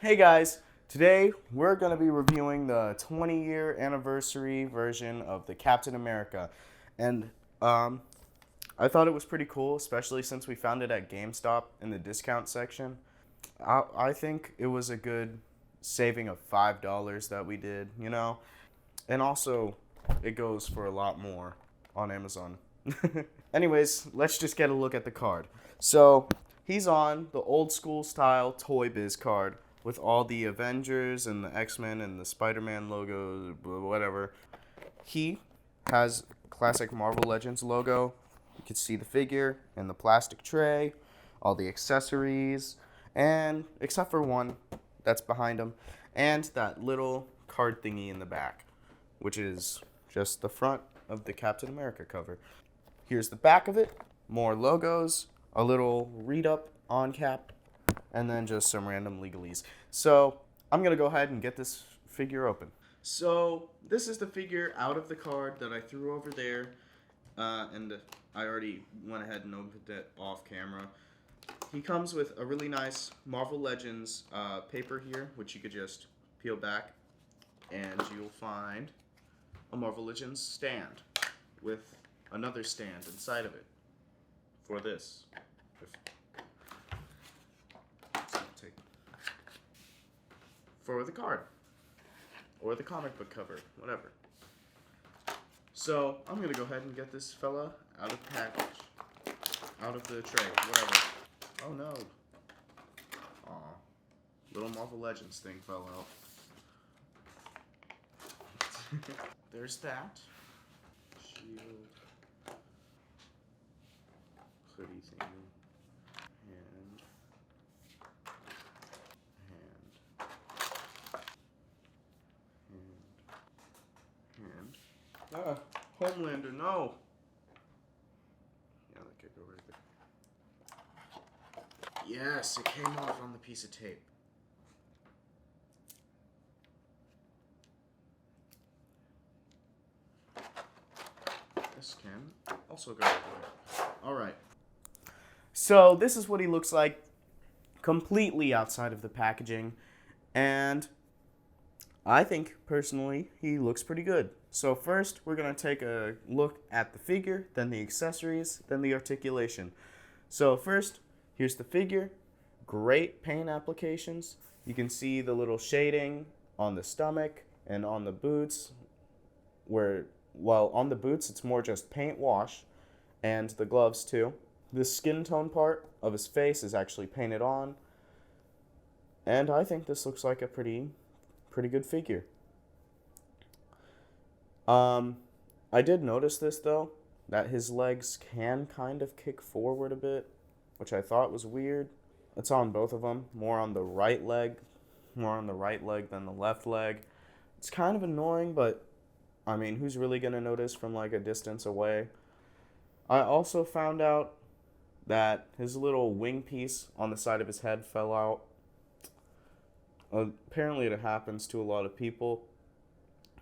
Hey guys, today we're going to be reviewing the 20-year anniversary version of the Captain America. And um, I thought it was pretty cool, especially since we found it at GameStop in the discount section. I think it was a good saving of $5 that we did, you know? And also, it goes for a lot more on Amazon. Anyways, let's just get a look at the card. So, he's on the old school style Toy Biz card with all the Avengers and the X-Men and the Spider-Man logos, whatever. He has classic Marvel Legends logo. You can see the figure and the plastic tray, all the accessories, and except for one that's behind him, and that little card thingy in the back, which is just the front of the Captain America cover. Here's the back of it, more logos, a little read-up on cap, and then just some random legalese. So I'm going to go ahead and get this figure open. So this is the figure out of the card that I threw over there, and I already went ahead and opened it off camera. He comes with a really nice Marvel Legends paper here, which you could just peel back, and you'll find a Marvel Legends stand with another stand inside of it for this. For the card or the comic book cover, whatever. So I'm gonna go ahead and get this fella out of the package, out of the tray, whatever. Oh no. Aw. Little Marvel Legends thing fell out. There's that. Shield. Hoodie thing. Homelander, no. Yeah, that could go right there. Yes, it came off on the piece of tape. This can also go right there. Alright. So, this is what he looks like completely outside of the packaging. And I think, personally, he looks pretty good. So first, we're going to take a look at the figure, then the accessories, then the articulation. So first, here's the figure. Great paint applications. You can see the little shading on the stomach and on the boots, well, on the boots, it's more just paint wash, and the gloves too. The skin tone part of his face is actually painted on, and I think this looks like a pretty good figure. I did notice this though, that his legs can kind of kick forward a bit, which I thought was weird. It's on both of them, more on the right leg than the left leg. It's kind of annoying, but I mean, who's really gonna notice from like a distance away? I also found out that his little wing piece on the side of his head fell out. Apparently it happens to a lot of people.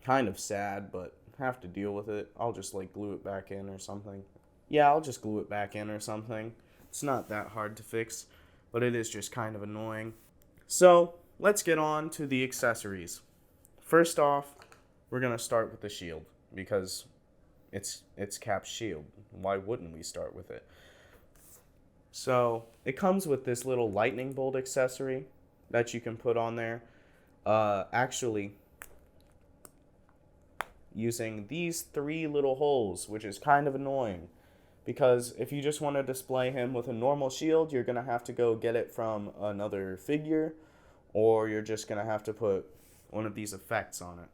Kind of sad, but have to deal with it. I'll just like glue it back in or something. Yeah, I'll just glue it back in or something. It's not that hard to fix, but it is just kind of annoying. So, let's get on to the accessories. First off, we're going to start with the shield, because it's Cap's shield. Why wouldn't we start with it? So, it comes with this little lightning bolt accessory that you can put on there. Actually, using these 3 little holes, which is kind of annoying, because if you just want to display him with a normal shield, you're going to have to go get it from another figure, or you're just going to have to put one of these effects on it,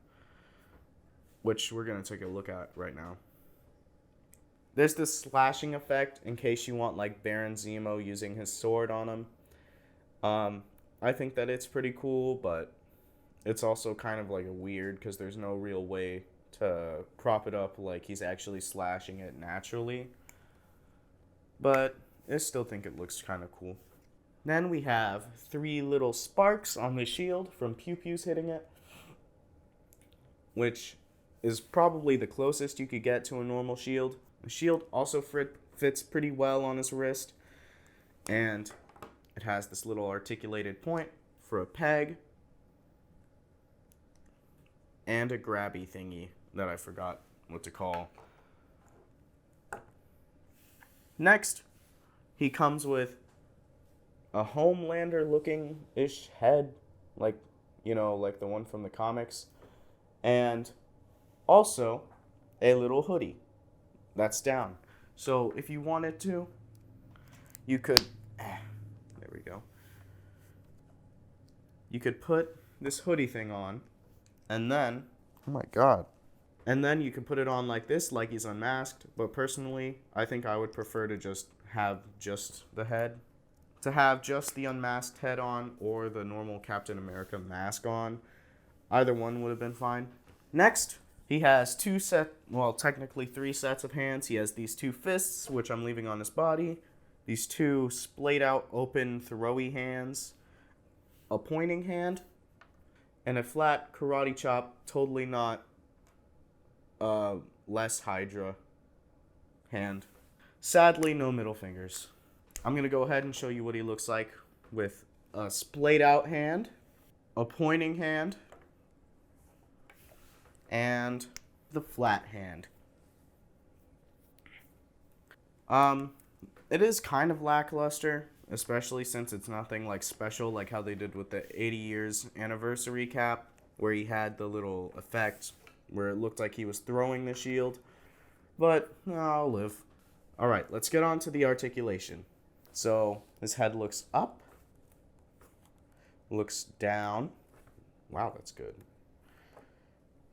which we're going to take a look at right now. There's this slashing effect in case you want like Baron Zemo using his sword on him. I think that it's pretty cool, but it's also kind of like a weird, because there's no real way to prop it up like he's actually slashing it naturally. But I still think it looks kind of cool. Then we have 3 little sparks on the shield from pew-pews hitting it, which is probably the closest you could get to a normal shield. The shield also fits pretty well on his wrist, and it has this little articulated point for a peg and a grabby thingy that I forgot what to call. Next, he comes with a Homelander looking-ish head, like, like the one from the comics, and also a little hoodie that's down. So if you wanted to, you could, there we go. You could put this hoodie thing on, and then, oh my god. And then you can put it on like this, like he's unmasked. But personally, I think I would prefer to just have just the head. To have just the unmasked head on or the normal Captain America mask on. Either one would have been fine. Next, he has technically 3 sets of hands. He has these 2 fists, which I'm leaving on his body. These 2 splayed out, open, throwy hands. A pointing hand. And a flat karate chop, totally not less Hydra hand. Sadly, no middle fingers. I'm going to go ahead and show you what he looks like with a splayed out hand, a pointing hand, and the flat hand. It is kind of lackluster, especially since it's nothing like special like how they did with the 80 years anniversary cap, where he had the little effect where it looked like he was throwing the shield. But I'll live. Alright, let's get on to the articulation. So his head looks up, looks down. Wow, that's good.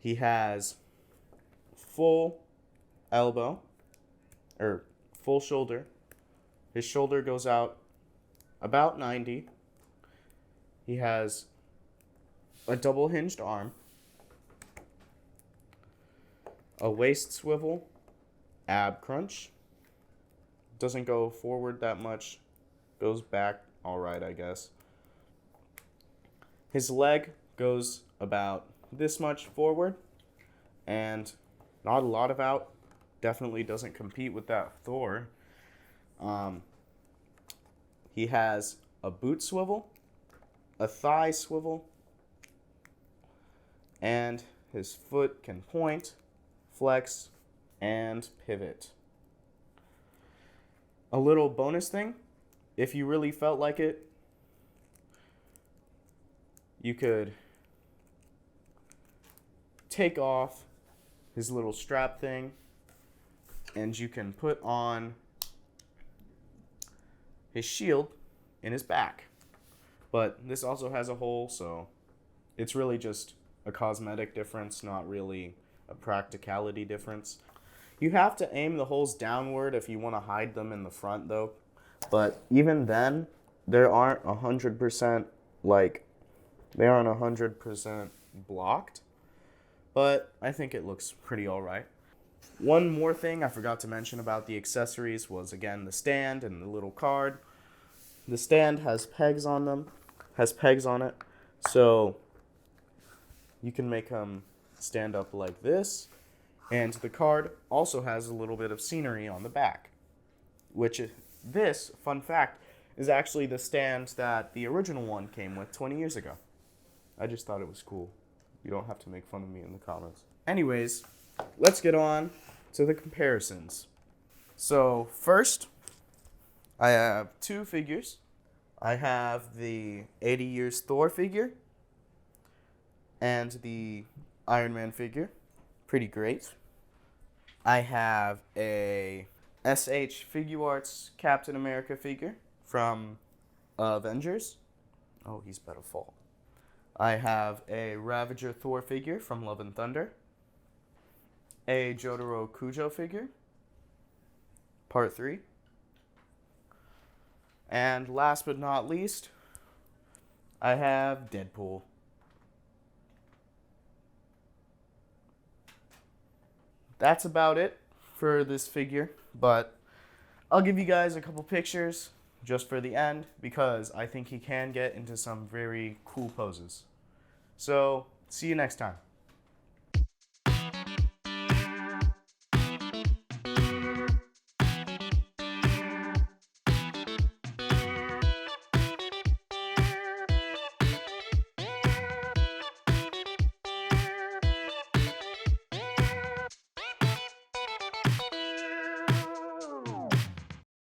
He has full elbow, or full shoulder. His shoulder goes out about 90. He has a double hinged arm, a waist swivel, ab crunch. Doesn't go forward that much, goes back all right, I guess. His leg goes about this much forward, and not a lot of out. Definitely doesn't compete with that Thor. He has a boot swivel, a thigh swivel, and his foot can point, flex, and pivot. A little bonus thing, if you really felt like it, you could take off his little strap thing, and you can put on his shield in his back. But this also has a hole, so it's really just a cosmetic difference, not really a practicality difference. You have to aim the holes downward if you want to hide them in the front, though. But even then, they aren't 100% blocked. But I think it looks pretty alright. One more thing I forgot to mention about the accessories was, again, the stand and the little card. The stand has pegs on it, so you can make them stand up like this. And the card also has a little bit of scenery on the back, which this, fun fact, is actually the stand that the original one came with 20 years ago. I just thought it was cool. You don't have to make fun of me in the comments. Anyways, let's get on to the comparisons. So first, I have 2 figures. I have the 80 years Thor figure and the Iron Man figure. Pretty great. I have a SH Figuarts Captain America figure from Avengers. Oh, he's about to fall. I have a Ravager Thor figure from Love and Thunder. A Jotaro Kujo figure, Part 3. And last but not least, I have Deadpool. That's about it for this figure, but I'll give you guys a couple pictures just for the end because I think he can get into some very cool poses. So, see you next time.